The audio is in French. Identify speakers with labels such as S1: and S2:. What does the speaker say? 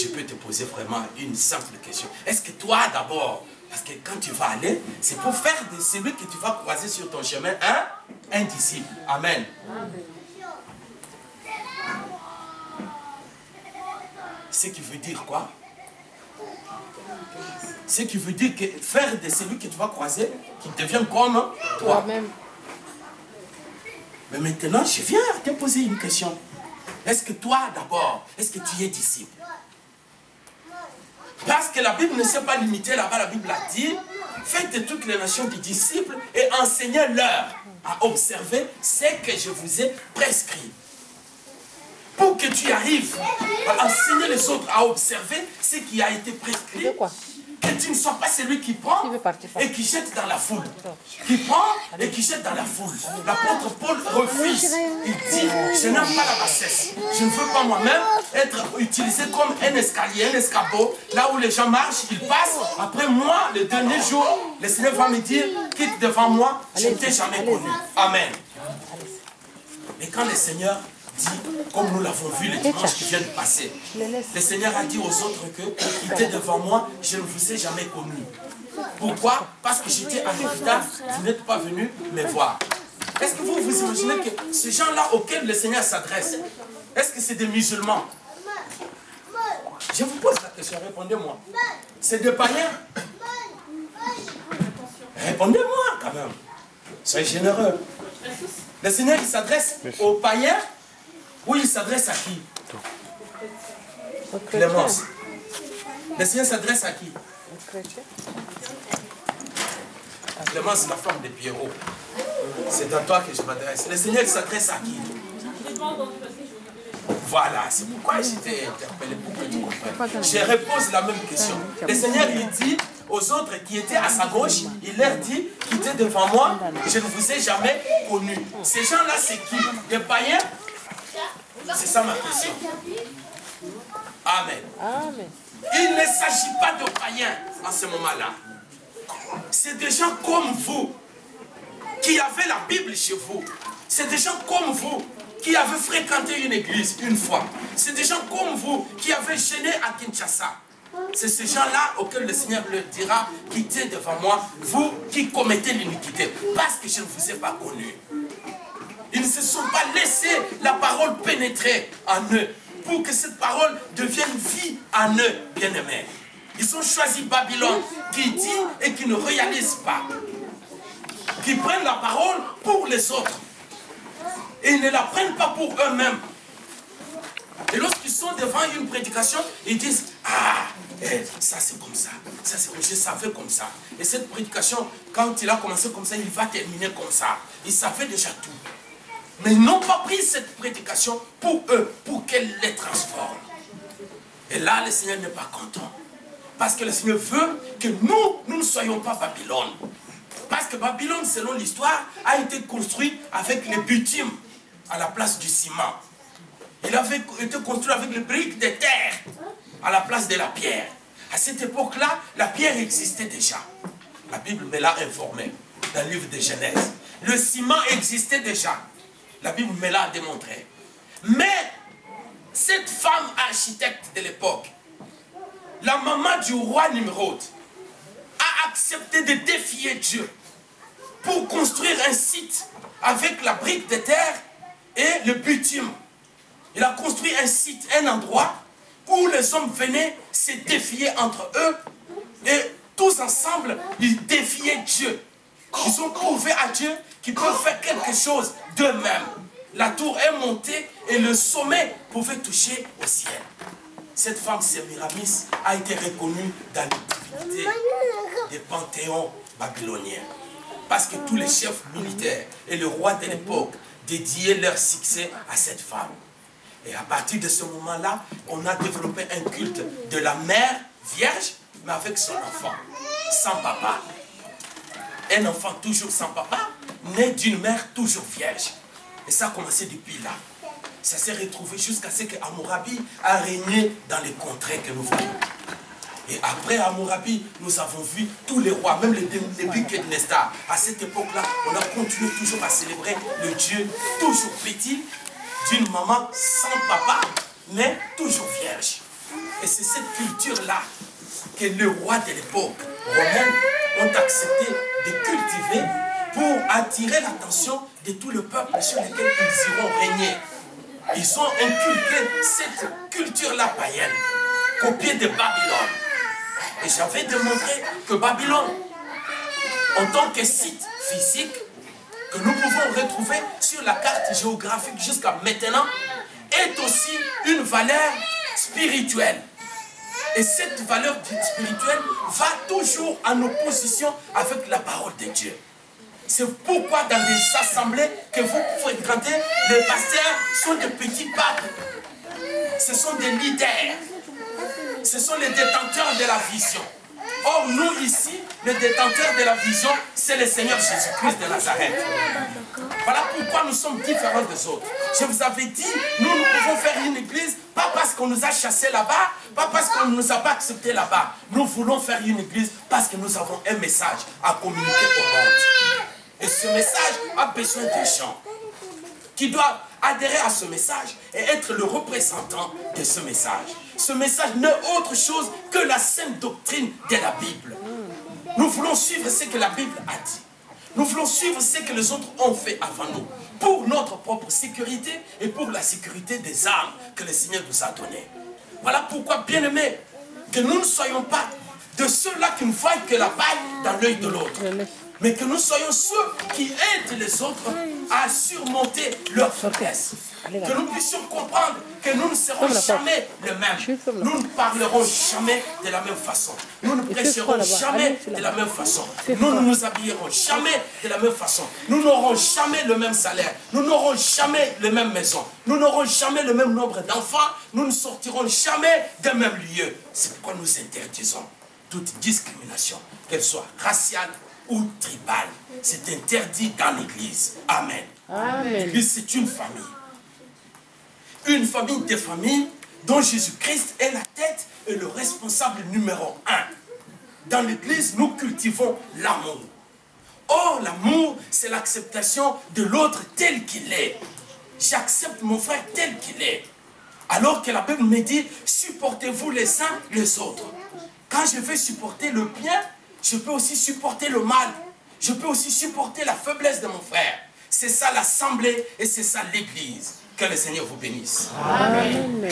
S1: je peux te poser vraiment une simple question. Est-ce que toi d'abord, parce que quand tu vas aller, c'est pour faire de celui que tu vas croiser sur ton chemin un disciple. Amen. Ce qui veut dire quoi? Ce qui veut dire que faire de celui que tu vas croiser, qu'il devienne comme toi. Mais maintenant, je viens te poser une question. Est-ce que toi d'abord, est-ce que tu es disciple? Parce que la Bible ne s'est pas limitée là-bas, la Bible a dit, faites de toutes les nations des disciples et enseignez-leur à observer ce que je vous ai prescrit. Pour que tu arrives à enseigner les autres à observer ce qui a été prescrit, que tu ne sois pas celui qui prend et qui jette dans la foule. Qui prend et qui jette dans la foule. L'apôtre Paul refuse. Il dit, je n'aime pas la bassesse. Je ne veux pas moi-même être utilisé comme un escalier, un escabeau. Là où les gens marchent, ils passent. Après moi, le dernier jour, le Seigneur va me dire, quitte devant moi, je ne t'ai jamais connu. Amen. Et quand le Seigneur dit, comme nous l'avons vu le dimanche qui vient de passer, le Seigneur a dit aux autres que, quittez devant moi, je ne vous ai jamais connu. Pourquoi? Parce que j'étais en héritage, vous n'êtes pas venus me voir. Est-ce que vous vous imaginez que ces gens-là auxquels le Seigneur s'adresse, est-ce que c'est des musulmans? Je vous pose la question, répondez-moi. C'est des païens? Répondez-moi quand même. Soyez généreux. Le Seigneur, il s'adresse aux païens ou il s'adresse à qui? Clémence. Le Seigneur s'adresse à qui? Clémence, la femme de Pierrot. C'est à toi que je m'adresse. Le Seigneur, il s'adresse à qui? Voilà, c'est pourquoi j'étais interpellé pour que tu comprennes. Je repose la même question. Le Seigneur, il dit aux autres qui étaient à sa gauche, il leur dit, quittez devant moi, je ne vous ai jamais connu. Ces gens-là, c'est qui? Des païens? C'est ça ma question. Amen. Amen. Il ne s'agit pas de païens en ce moment-là. C'est des gens comme vous qui avaient la Bible chez vous. C'est des gens comme vous qui avaient fréquenté une église une fois. C'est des gens comme vous qui avaient gêné à Kinshasa. C'est ces gens-là auxquels le Seigneur leur dira, quittez devant moi, vous qui commettez l'iniquité, parce que je ne vous ai pas connu. Ils ne se sont pas laissés la parole pénétrer en eux, pour que cette parole devienne vie en eux, bien-aimés. Ils ont choisi Babylone, qui dit et qui ne réalise pas. Qui prennent la parole pour les autres. Et ils ne la prennent pas pour eux-mêmes. Et lorsqu'ils sont devant une prédication, ils disent, ah, ça c'est comme ça, ça c'est comme ça, je savais comme ça. Et cette prédication, quand il a commencé comme ça, il va terminer comme ça. Il savait déjà tout. Mais ils n'ont pas pris cette prédication pour eux, pour qu'elle les transforme. Et là, le Seigneur n'est pas content. Parce que le Seigneur veut que nous ne soyons pas Babylone. Parce que Babylone, selon l'histoire, a été construit avec les bitumes à la place du ciment. Il avait été construit avec les briques de terre à la place de la pierre. À cette époque-là, la pierre existait déjà. La Bible me l'a informé dans le livre de Genèse. Le ciment existait déjà. La Bible me l'a démontré. Mais cette femme architecte de l'époque, la maman du roi Nimrod, a accepté de défier Dieu pour construire un site avec la brique de terre et le bitume. Il a construit un site, un endroit où les hommes venaient se défier entre eux et tous ensemble, ils défiaient Dieu. Ils ont prouvé à Dieu qu'ils peuvent faire quelque chose d'eux-mêmes. La tour est montée et le sommet pouvait toucher au ciel. Cette femme, Sémiramis, a été reconnue dans les divinités des panthéons babyloniens. Parce que tous les chefs militaires et le roi de l'époque dédiaient leur succès à cette femme. Et à partir de ce moment-là, on a développé un culte de la mère vierge, mais avec son enfant, sans papa. Un enfant toujours sans papa, né d'une mère toujours vierge. Et ça a commencé depuis là. Ça s'est retrouvé jusqu'à ce que Hammurabi a régné dans les contrées que nous voyons. Et après Hammurabi, nous avons vu tous les rois, même les Nebuchadnezzar. À cette époque-là, on a continué toujours à célébrer le Dieu toujours petit, d'une maman sans papa, mais toujours vierge. Et c'est cette culture-là que les rois de l'époque romaine ont accepté de cultiver pour attirer l'attention de tout le peuple sur lequel ils iront régner. Ils ont inculqué cette culture-là païenne, copiée de Babylone. Et j'avais démontré que Babylone, en tant que site physique, que nous pouvons retrouver sur la carte géographique jusqu'à maintenant, est aussi une valeur spirituelle. Et cette valeur spirituelle va toujours en opposition avec la parole de Dieu. C'est pourquoi dans les assemblées que vous fréquentez, les pasteurs sont des petits papes. Ce sont des leaders. Ce sont les détenteurs de la vision. Or, nous ici, le détenteur de la vision, c'est le Seigneur Jésus-Christ de Nazareth. Voilà pourquoi nous sommes différents des autres. Je vous avais dit, nous pouvons faire une église, pas parce qu'on nous a chassés là-bas, pas parce qu'on ne nous a pas acceptés là-bas. Nous voulons faire une église parce que nous avons un message à communiquer au monde. Et ce message a besoin de gens qui doivent adhérer à ce message et être le représentant de ce message. Ce message n'est autre chose que la sainte doctrine de la Bible. Nous voulons suivre ce que la Bible a dit. Nous voulons suivre ce que les autres ont fait avant nous, pour notre propre sécurité et pour la sécurité des âmes que le Seigneur nous a données. Voilà pourquoi, bien-aimés, que nous ne soyons pas de ceux-là qui ne voient que la paille dans l'œil de l'autre, mais que nous soyons ceux qui aident les autres à surmonter leurs faiblesses. Que nous puissions comprendre que nous ne serons jamais les mêmes. Nous ne parlerons jamais de la même façon. Nous ne prêcherons jamais de la même façon. Nous ne nous habillerons jamais de la même façon. Nous n'aurons jamais le même salaire. Nous n'aurons jamais les mêmes maisons. Nous n'aurons jamais le même nombre d'enfants. Nous ne sortirons jamais des mêmes lieux. C'est pourquoi nous interdisons toute discrimination, qu'elle soit raciale ou tribale. C'est interdit dans l'Église. Amen. L'Église, c'est une famille. Une famille des familles dont Jésus-Christ est la tête et le responsable numéro 1. Dans l'Église, nous cultivons l'amour. Or, l'amour, c'est l'acceptation de l'autre tel qu'il est. J'accepte mon frère tel qu'il est. Alors que la Bible me dit, supportez-vous les uns les autres. Quand je vais supporter le bien, je peux aussi supporter le mal. Je peux aussi supporter la faiblesse de mon frère. C'est ça l'assemblée et c'est ça l'Église. Que le Seigneur vous bénisse.
S2: Amen.